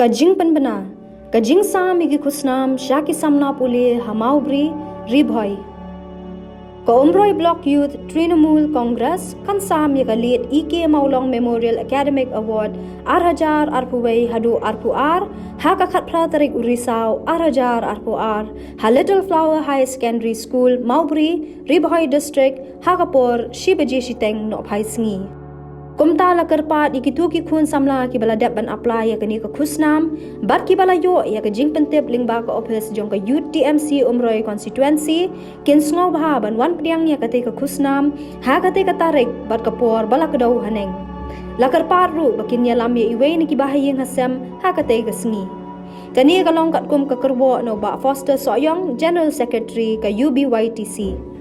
Kajing penbena, kajing sam igi kusnam syaki samna puli hamaubri ribhoi. Ka Umroi Block Youth Trinamool Congress kan sam yaga lead Ike Maulong Memorial Academic Award Arhajar Arpuwei Hadu Arpuar haka khatpra tarik Urisau Arhajar Arpuar ha Little Flower High Secondary School Maubri Ribhoi District Hakapor Shibaji Shiteng no phai sngi. Kumta la kerpat ikitu ki khun samla ki bala dep ban apply ya kani ka khusnam bat ki bala yo ya ka jing pentep lingba ka office jong ka youth TMC Umroi constituency kin sngo bha ban wan pdiang ya ka te ka khusnam ha ka te ka tarik bat ka por bala ka dau haneng la kerpat ru bakin ya lam ye iwe ni ki bahayeng hasam ha ka te ka sngi kani ka long kat kum ka kerbo no ba Foster Soyong General Secretary ka UBYTC.